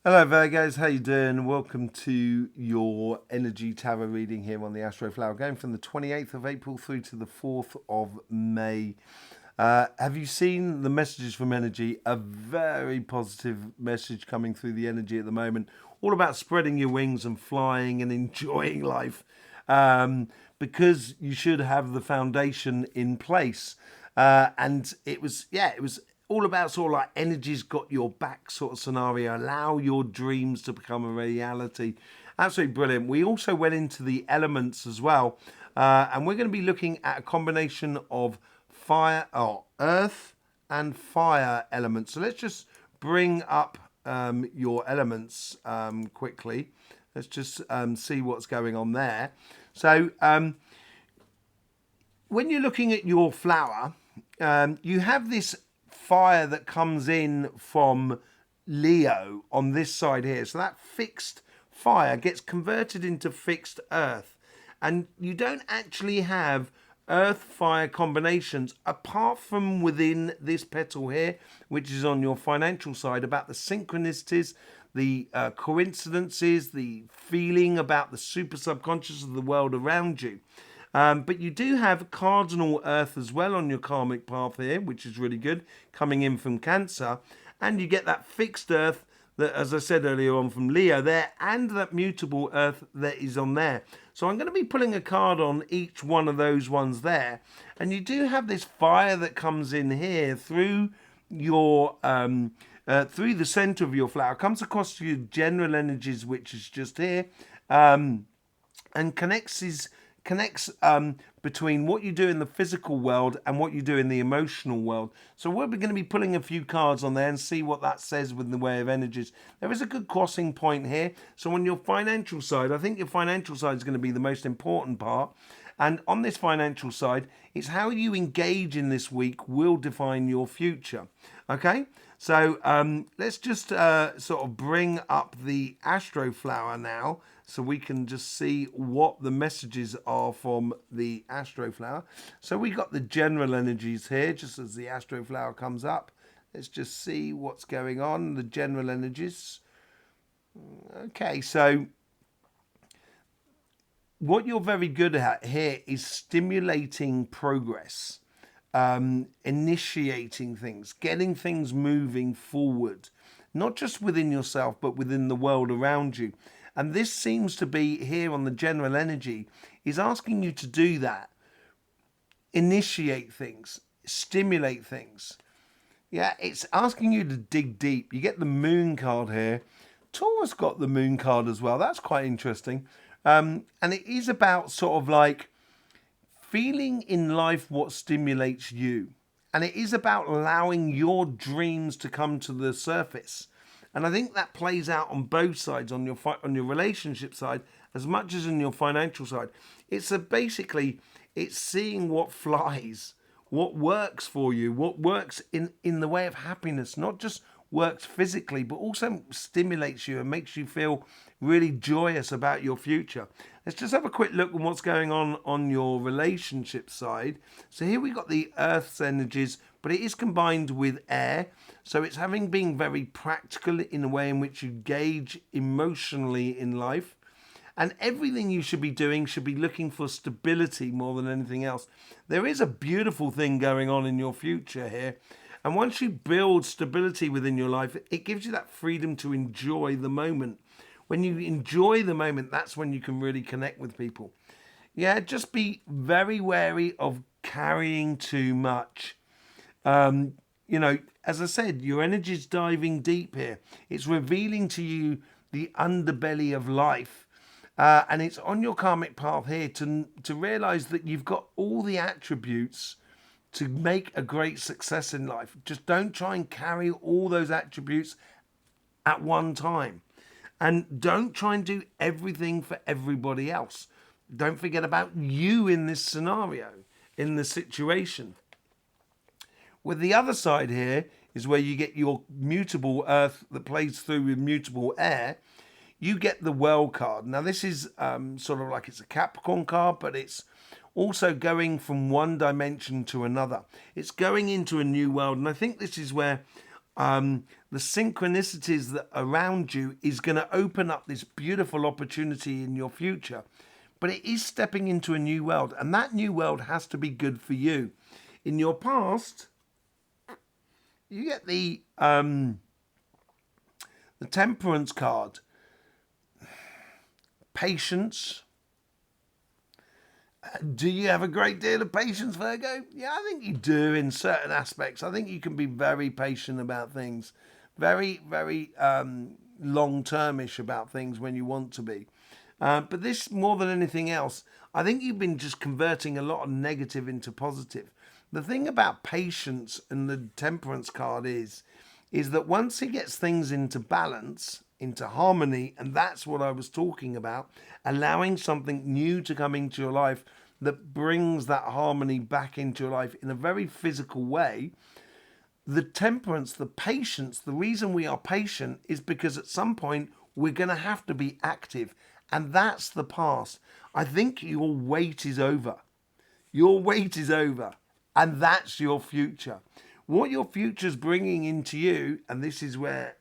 Hello Virgos, how you doing? Welcome to your energy tarot reading here on the Astroflower, going from the 28th of April through to the 4th of May. Have you seen the messages from energy? A very positive message coming through the energy at the moment, all about spreading your wings and flying and enjoying life, because you should have the foundation in place. And it was all about sort of like energy's got your back sort of scenario. Allow your dreams to become a reality. Absolutely brilliant. We also went into the elements as well, and we're going to be looking at a combination of fire, earth and fire elements. So let's just bring up your elements quickly. Let's just see what's going on there. So when you're looking at your flower, you have this fire that comes in from Leo on this side here. So that fixed fire gets converted into fixed earth. And you don't actually have earth fire combinations apart from within this petal here, which is on your financial side, about the synchronicities, the coincidences, the feeling about the super subconscious of the world around you. But you do have cardinal earth as well on your karmic path here, which is really good, coming in from Cancer. And you get that fixed earth that, as I said earlier on, from Leo there, and that mutable earth that is on there. So I'm going to be pulling a card on each one of those ones there. And you do have this fire that comes in here through your through the center of your flower, comes across to your general energies, which is just here, and connects between what you do in the physical world and what you do in the emotional world. So we're going to be pulling a few cards on there and see what that says with the way of energies. There is a good crossing point here. So on your financial side, I think your financial side is going to be the most important part. And on this financial side, it's how you engage in this week will define your future. Okay, so let's just sort of bring up the Astroflower now, so we can just see what the messages are from the Astroflower. So we got the general energies here, just as the Astroflower comes up. Let's just see what's going on, the general energies. Okay, so what you're very good at here is stimulating progress, initiating things, getting things moving forward, not just within yourself, but within the world around you. And this seems to be here on the general energy is asking you to do that, initiate things, stimulate things. Yeah, it's asking you to dig deep. You get the moon card here. Taurus got the moon card as well. That's quite interesting. And it is about sort of like feeling in life what stimulates you. And it is about allowing your dreams to come to the surface. And I think that plays out on both sides, on your relationship side as much as on your financial side. It's basically it's seeing what flies, what works for you, what works in the way of happiness, not just works physically, but also stimulates you and makes you feel really joyous about your future. Let's just have a quick look at what's going on your relationship side. So here we got the Earth's energies, but it is combined with air. So it's having been very practical in the way in which you gauge emotionally in life. And everything you should be doing should be looking for stability more than anything else. There is a beautiful thing going on in your future here. And once you build stability within your life, it gives you that freedom to enjoy the moment. When you enjoy the moment, that's when you can really connect with people. Yeah, just be very wary of carrying too much. As I said, your energy's diving deep here. It's revealing to you the underbelly of life. And it's on your karmic path here to realize that you've got all the attributes to make a great success in life. Just don't try and carry all those attributes at one time. And don't try and do everything for everybody else. Don't forget about you in this scenario, in the situation. With the other side here is where you get your mutable earth that plays through with mutable air. You get the well card. Now this is sort of like it's a Capricorn card, but it's also going from one dimension to another. It's going into a new world. And I think this is where the synchronicities that are around you is going to open up this beautiful opportunity in your future. But it is stepping into a new world, and that new world has to be good for you. In your past, you get the Temperance card. Patience. Do you have a great deal of patience, Virgo? Yeah, I think you do in certain aspects. I think you can be very patient about things, very, very long-termish about things when you want to be. But this, more than anything else, I think you've been just converting a lot of negative into positive. The thing about patience and the Temperance card is that once he gets things into balance, into harmony, and that's what I was talking about, allowing something new to come into your life that brings that harmony back into your life in a very physical way. The temperance, the patience, the reason we are patient is because at some point we're going to have to be active, and that's the past. I think your wait is over. Your wait is over, and that's your future. What your future's bringing into you, and this is where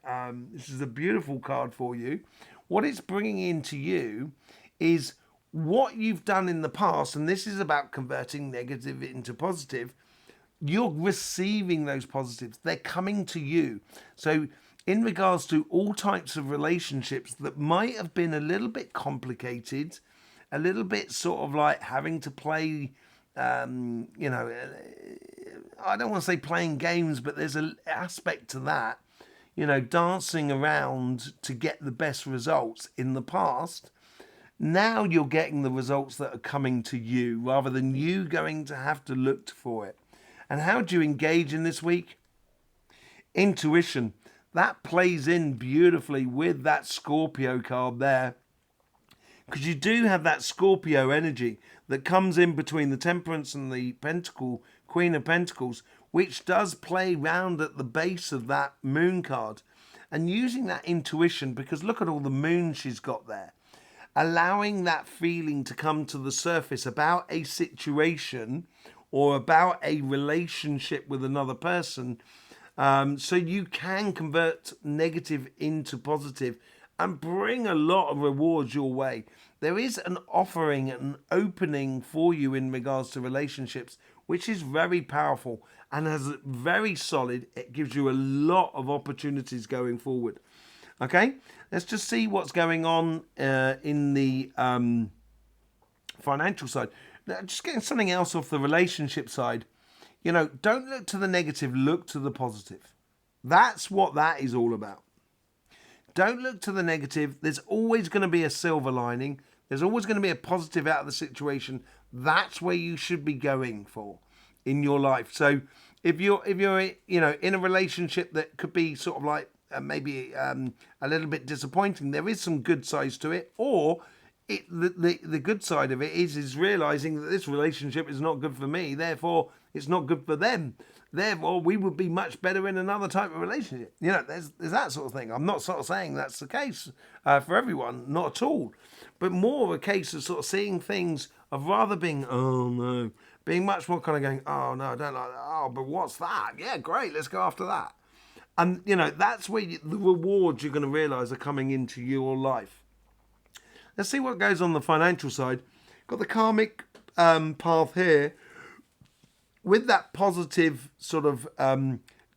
this is a beautiful card for you. What it's bringing into you is what you've done in the past, and this is about converting negative into positive. You're receiving those positives. They're coming to you. So in regards to all types of relationships that might have been a little bit complicated, a little bit sort of like having to play, I don't want to say playing games, but there's an aspect to that, dancing around to get the best results in the past. Now you're getting the results that are coming to you rather than you going to have to look for it. And how do you engage in this week? Intuition. That plays in beautifully with that Scorpio card there. Because you do have that Scorpio energy that comes in between the Temperance and the Pentacle, Queen of Pentacles, which does play round at the base of that Moon card. And using that intuition, because look at all the moon she's got there, allowing that feeling to come to the surface about a situation or about a relationship with another person, so you can convert negative into positive and bring a lot of rewards your way. There is an offering, an opening for you in regards to relationships, which is very powerful and has very solid. It gives you a lot of opportunities going forward. Okay, let's just see what's going on in the financial side. Now, just getting something else off the relationship side. Don't look to the negative, look to the positive. That's what that is all about. Don't look to the negative. There's always going to be a silver lining. There's always going to be a positive out of the situation. That's where you should be going for in your life. So if you're in a relationship that could be sort of like maybe a little bit disappointing, there is some good sides to it. Or the good side of it is realizing that this relationship is not good for me. Therefore, it's not good for them. Therefore, we would be much better in another type of relationship. There's that sort of thing. I'm not sort of saying that's the case for everyone, not at all. But more a case of sort of seeing things of rather being, oh no, being much more kind of going, oh no, I don't like that. Oh, but what's that? Yeah, great, let's go after that. And, that's where the rewards you're going to realise are coming into your life. Let's see what goes on the financial side. Got the karmic path here with that positive sort of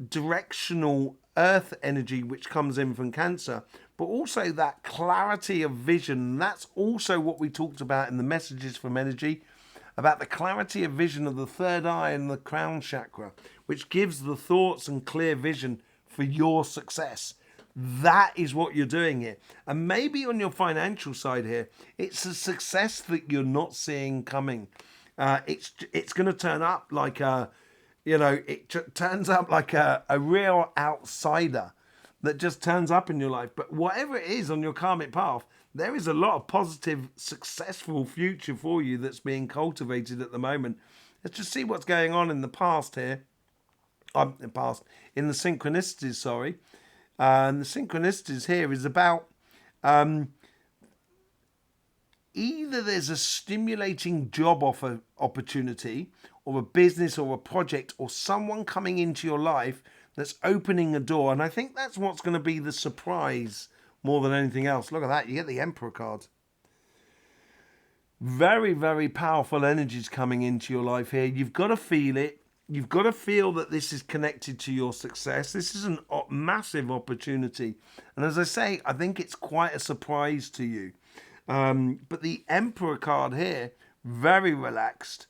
directional earth energy which comes in from Cancer, but also that clarity of vision. That's also what we talked about in the messages from energy, about the clarity of vision of the third eye and the crown chakra, which gives the thoughts and clear vision for your success. That is what you're doing here. And maybe on your financial side here, it's a success that you're not seeing coming. It's going to turn up like turns up like a real outsider that just turns up in your life. But whatever it is on your karmic path, there is a lot of positive, successful future for you that's being cultivated at the moment. Let's just see what's going on in the past here. In the synchronicities, sorry. And the synchronicities here is about either there's a stimulating job opportunity or a business or a project or someone coming into your life that's opening a door. And I think that's what's going to be the surprise more than anything else. Look at that. You get the Emperor card. Very, very powerful energies coming into your life here. You've got to feel it. You've got to feel that this is connected to your success. This is a massive opportunity. And as I say, I think it's quite a surprise to you. But the Emperor card here, very relaxed.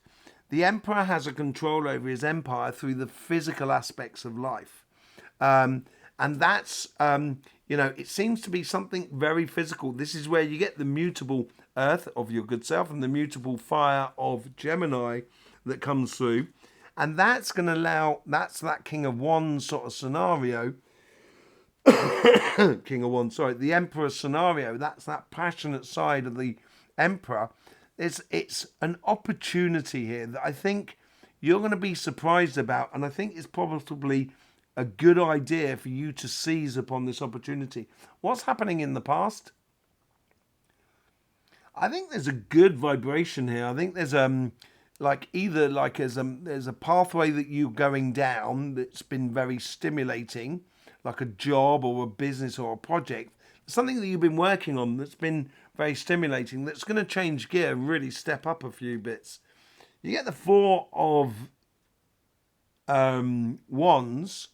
The Emperor has a control over his empire through the physical aspects of life. And that's, it seems to be something very physical. This is where you get the mutable earth of your good self and the mutable fire of Gemini that comes through. And that's going to allow, that's that King of Wands sort of scenario. King of Wands, sorry, the Emperor scenario. That's that passionate side of the Emperor. It's an opportunity here that I think you're going to be surprised about. And I think it's probably a good idea for you to seize upon this opportunity. What's happening in the past? I think there's a good vibration here. I think there's there's a pathway that you're going down that's been very stimulating, like a job or a business or a project, something that you've been working on that's been very stimulating, that's going to change gear and really step up a few bits. You get the Four of Wands.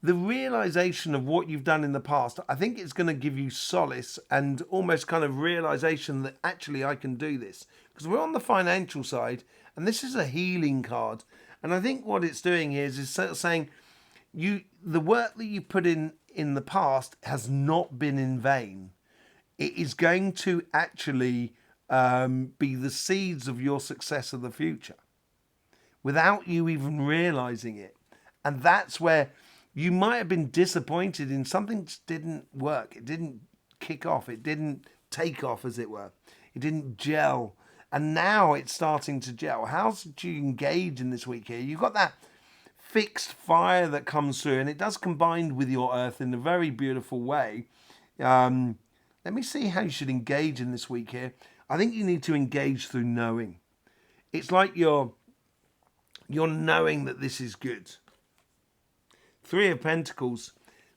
The realization of what you've done in the past, I think it's going to give you solace and almost kind of realization that actually I can do this. Because we're on the financial side, and this is a healing card. And I think what it's doing here is sort of saying the work that you put in the past has not been in vain. It is going to actually be the seeds of your success of the future without you even realizing it. And that's where you might have been disappointed in something that didn't work. It didn't kick off. It didn't take off, as it were. It didn't gel. And now it's starting to gel. How do you engage in this week here? You've got that fixed fire that comes through, and it does combine with your earth in a very beautiful way. Let me see how you should engage in this week here. I think you need to engage through knowing. It's like you're knowing that this is good. Three of Pentacles.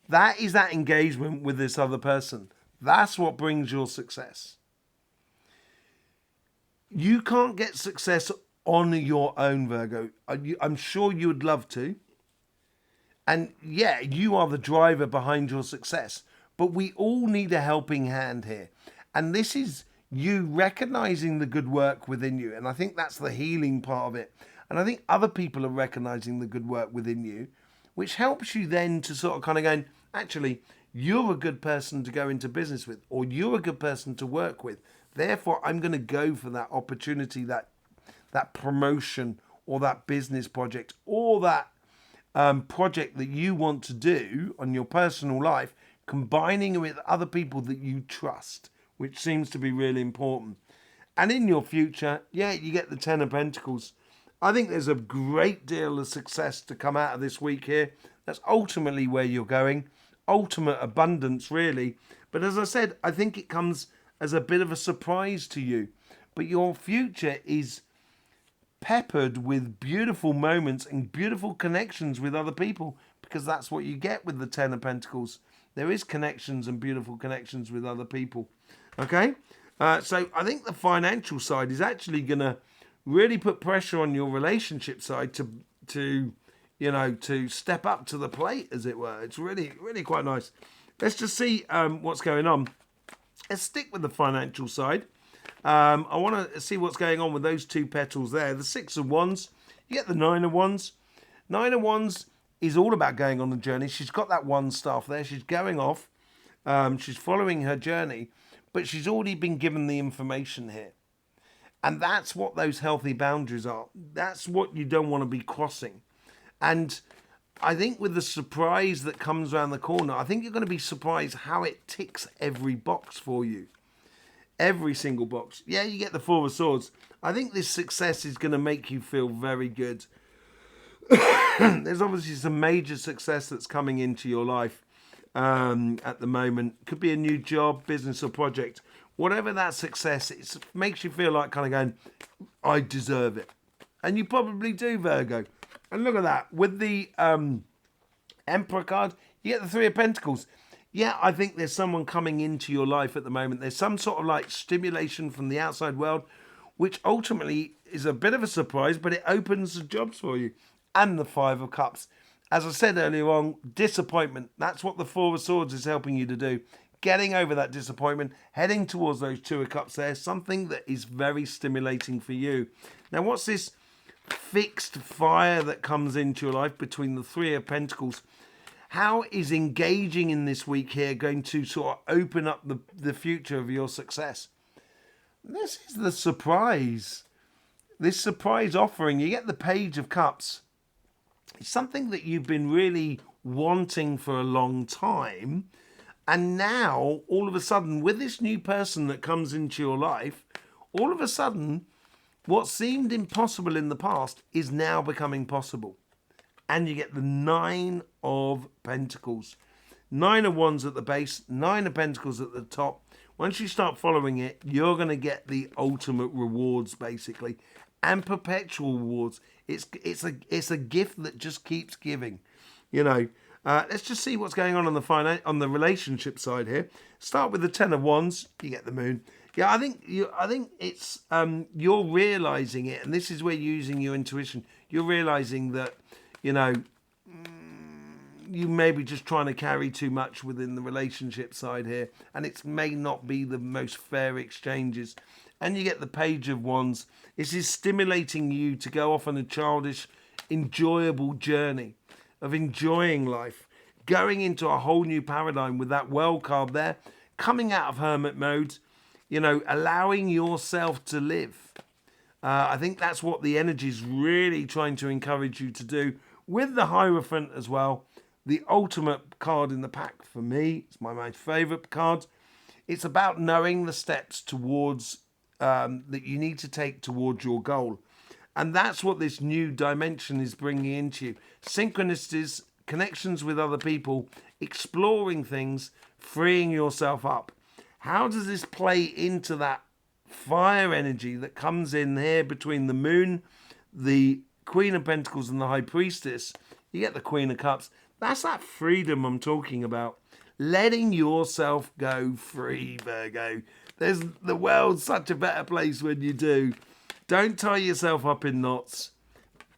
That is that engagement with this other person. That's what brings your success. You can't get success on your own, Virgo. I'm sure you would love to. And yeah, you are the driver behind your success. But we all need a helping hand here. And this is you recognizing the good work within you. And I think that's the healing part of it. And I think other people are recognizing the good work within you, which helps you then to sort of kind of go, actually, you're a good person to go into business with, or you're a good person to work with. Therefore, I'm going to go for that opportunity, that promotion or that business project or that project that you want to do on your personal life, combining it with other people that you trust, which seems to be really important. And in your future, yeah, you get the Ten of Pentacles. I think there's a great deal of success to come out of this week here. That's ultimately where you're going. Ultimate abundance, really. But as I said, I think it comes as a bit of a surprise to you. But your future is peppered with beautiful moments and beautiful connections with other people, because that's what you get with the Ten of Pentacles. There is connections and beautiful connections with other people. Okay? So I think the financial side is actually going to really put pressure on your relationship side to step up to the plate, as it were. It's really, really quite nice. Let's just see what's going on. Let's stick with the financial side. I want to see what's going on with those two petals there. The Six of Wands. You get the Nine of Wands. Nine of Wands is all about going on a journey. She's got that one staff there. She's going off. She's following her journey. But she's already been given the information here. And that's what those healthy boundaries are. That's what you don't want to be crossing. And I think with the surprise that comes around the corner, I think you're going to be surprised how it ticks every box for you. Every single box. Yeah, you get the Four of Swords. I think this success is going to make you feel very good. There's obviously some major success that's coming into your life at the moment. Could be a new job, business or project. Whatever that success is, makes you feel like kind of going, I deserve it. And you probably do, Virgo. And look at that. With the Emperor card, you get the Three of Pentacles. Yeah, I think there's someone coming into your life at the moment. There's some sort of like stimulation from the outside world, which ultimately is a bit of a surprise, but it opens the jobs for you. And the Five of Cups. As I said earlier on, disappointment. That's what the Four of Swords is helping you to do. Getting over that disappointment, heading towards those Two of Cups there, something that is very stimulating for you. Now, what's this fixed fire that comes into your life between the Three of Pentacles? How is engaging in this week here going to sort of open up the future of your success? This is the surprise. This surprise offering. You get the Page of Cups. It's something that you've been really wanting for a long time. And now, all of a sudden, with this new person that comes into your life, all of a sudden, what seemed impossible in the past is now becoming possible. And you get the Nine of Pentacles. 9 of Wands at the base, 9 of Pentacles at the top. Once you start following it, you're going to get the ultimate rewards, basically. And perpetual rewards. It's a gift that just keeps giving. You know, let's just see what's going on the relationship side here. Start with the Ten of Wands. You get the Moon. Yeah, I think it's you're realizing it, and this is where you're using your intuition. You're realizing that, you know, you may be just trying to carry too much within the relationship side here, and it may not be the most fair exchanges. And you get the Page of Wands. This is stimulating you to go off on a childish, enjoyable journey of enjoying life, going into a whole new paradigm with that World card there, coming out of hermit mode, you know, allowing yourself to live. I think that's what the energy is really trying to encourage you to do. With the Hierophant as well, the ultimate card in the pack for me. It's my favourite card. It's about knowing the steps towards that you need to take towards your goal. And that's what this new dimension is bringing into you. Synchronicities, connections with other people, exploring things, freeing yourself up. How does this play into that fire energy that comes in here between the Moon, the Queen of Pentacles and the High Priestess? You get the Queen of Cups. That's that freedom I'm talking about. Letting yourself go free, Virgo. The world's such a better place when you do. Don't tie yourself up in knots.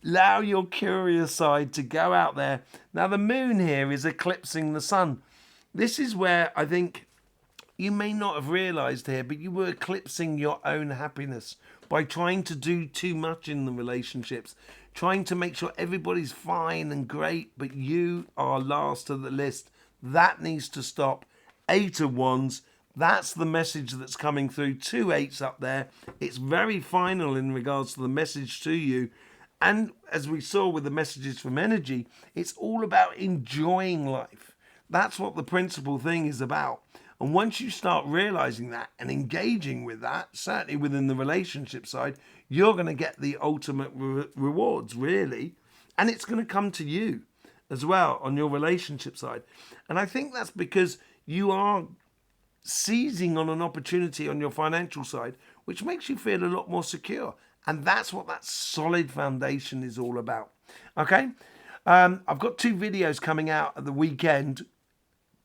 Allow your curious side to go out there. Now, the Moon here is eclipsing the Sun. This is where I think you may not have realised here, but you were eclipsing your own happiness by trying to do too much in the relationships, trying to make sure everybody's fine and great, but you are last of the list. That needs to stop. 8 of Wands. That's the message that's coming through. 2 8s up there. It's very final in regards to the message to you. And as we saw with the messages from energy, it's all about enjoying life. That's what the principal thing is about. And once you start realizing that and engaging with that, certainly within the relationship side, you're going to get the ultimate rewards, really. And it's going to come to you as well on your relationship side. And I think that's because you are seizing on an opportunity on your financial side, which makes you feel a lot more secure. And that's what that solid foundation is all about. Okay? I've got 2 videos coming out at the weekend.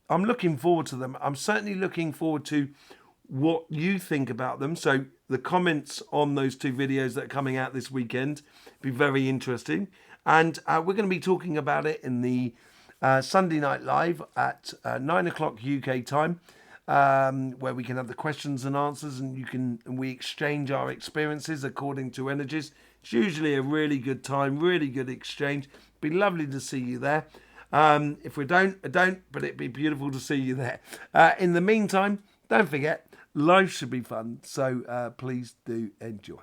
I'm looking forward to them. I'm certainly looking forward to what you think about them. So the comments on those 2 videos that are coming out this weekend be very interesting. And we're going to be talking about it in the Sunday Night Live at 9 o'clock UK time, where we can have the questions and answers, and we exchange our experiences according to energies. It's usually a really good time, really good exchange. Be lovely to see you there. If we don't, I don't, but it'd be beautiful to see you there. In the meantime, don't forget, life should be fun. So please do enjoy.